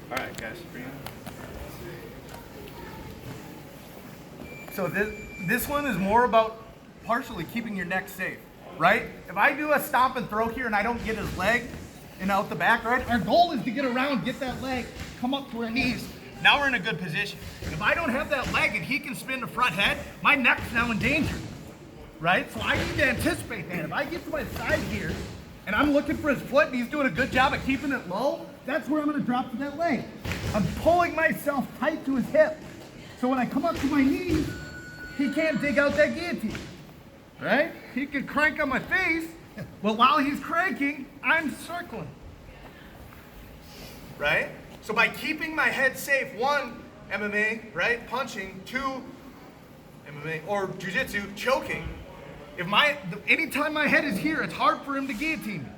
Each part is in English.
All right, guys. Bring it. So this one is more about partially keeping your neck safe, right? If I do a stomp and throw here and I don't get his leg and out the back, right? Our goal is to get around, get that leg, come up to our knees. Now we're in a good position. If I don't have that leg and he can spin the front head, my neck's now in danger, right? So I need to anticipate that. If I get to my side here and I'm looking for his foot and he's doing a good job of keeping it low, that's where I'm gonna drop to that leg. I'm pulling myself tight to his hip. So when I come up to my knees, he can't dig out that guillotine, right? He can crank on my face, but while he's cranking, I'm circling, right? So by keeping my head safe, one, MMA, right, punching, two, MMA, or Jiu-Jitsu, choking. Anytime my head is here, it's hard for him to guillotine me,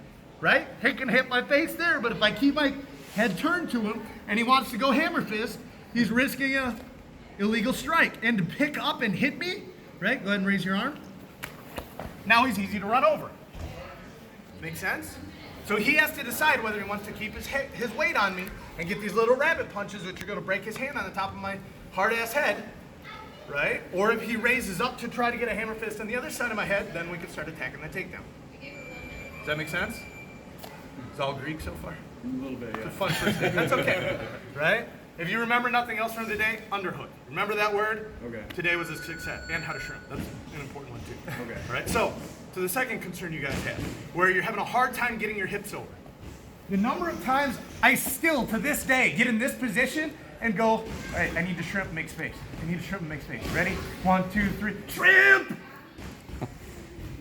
right? He can hit my face there, but if I keep my head turned to him and he wants to go hammer fist, he's risking a illegal strike. And to pick up and hit me, right? Go ahead and raise your arm. Now he's easy to run over. Make sense? So he has to decide whether he wants to keep his weight on me and get these little rabbit punches, which are going to break his hand on the top of my hard-ass head, right? Or if he raises up to try to get a hammer fist on the other side of my head, then we can start attacking the takedown. Does that make sense? It's all Greek so far? A little bit, yeah. It's a fun first day. That's okay, right? If you remember nothing else from the day, underhook. Remember that word? Okay. Today was a success. And how to shrimp. That's an important one too. Okay. All right, so to the second concern you guys have, where you're having a hard time getting your hips over. The number of times I still, to this day, get in this position and go, all right, I need to shrimp and make space. I need to shrimp and make space. Ready? 1, 2, 3, shrimp!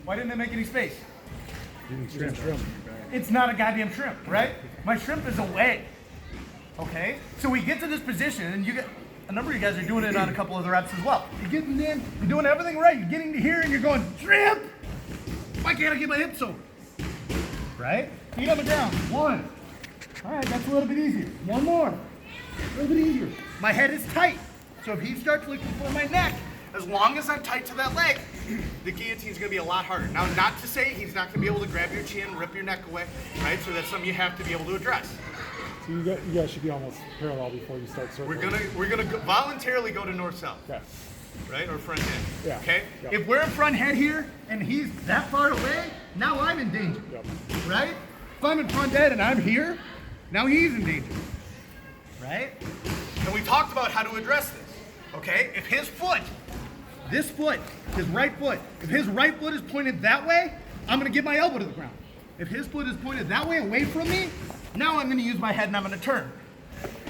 Why didn't I make any space? Shrimp. It's not a goddamn shrimp, right? My shrimp is away. Okay? So we get to this position, and you get a number of you guys are doing it on a couple of the reps as well. You're getting in, you're doing everything right, you're getting to here, and you're going, shrimp! Why can't I get my hips over? Right? Feet on the ground. 1. All right, that's a little bit easier. 1 more. A little bit easier. My head is tight. So if he starts looking for my neck, as long as I'm tight to that leg, the guillotine's gonna be a lot harder. Now, not to say he's not gonna be able to grab your chin, rip your neck away, right? So that's something you have to be able to address. So you guys should be almost parallel before you start circling. We're gonna voluntarily go to north-south. Okay. Right, or front head. Yeah. Okay. Yep. If we're in front head here and he's that far away, now I'm in danger. Yep. Right? If I'm in front head and I'm here, now he's in danger. Right? And we talked about how to address this. Okay? If his foot, this foot, his right foot, if his right foot is pointed that way, I'm gonna get my elbow to the ground. If his foot is pointed that way, away from me, now I'm gonna use my head and I'm gonna turn.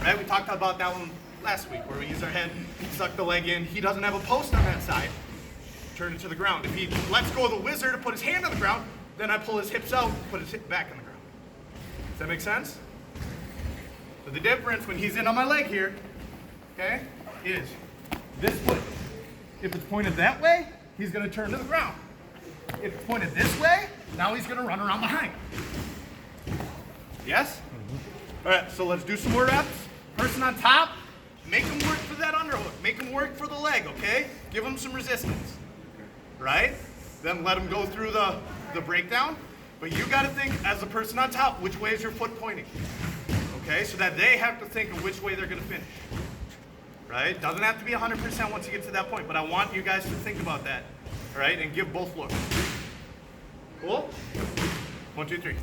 Right? We talked about that one last week where we use our head, suck the leg in. He doesn't have a post on that side. Turn it to the ground. If he lets go of the whizzer to put his hand on the ground, then I pull his hips out, put his hip back on the ground. Does that make sense? So the difference when he's in on my leg here, okay, is this foot. If it's pointed that way, he's gonna turn to the ground. If it's pointed this way, now he's gonna run around behind. Yes? All right, so let's do some more reps. Person on top, make him work for that underhook. Make him work for the leg, okay? Give him some resistance, right? Then let him go through the breakdown. But you gotta think, as the person on top, which way is your foot pointing? Okay, so that they have to think of which way they're gonna finish, right? Doesn't have to be 100% once you get to that point, but I want you guys to think about that, all right? And give both looks. Cool? 1, 2, 3.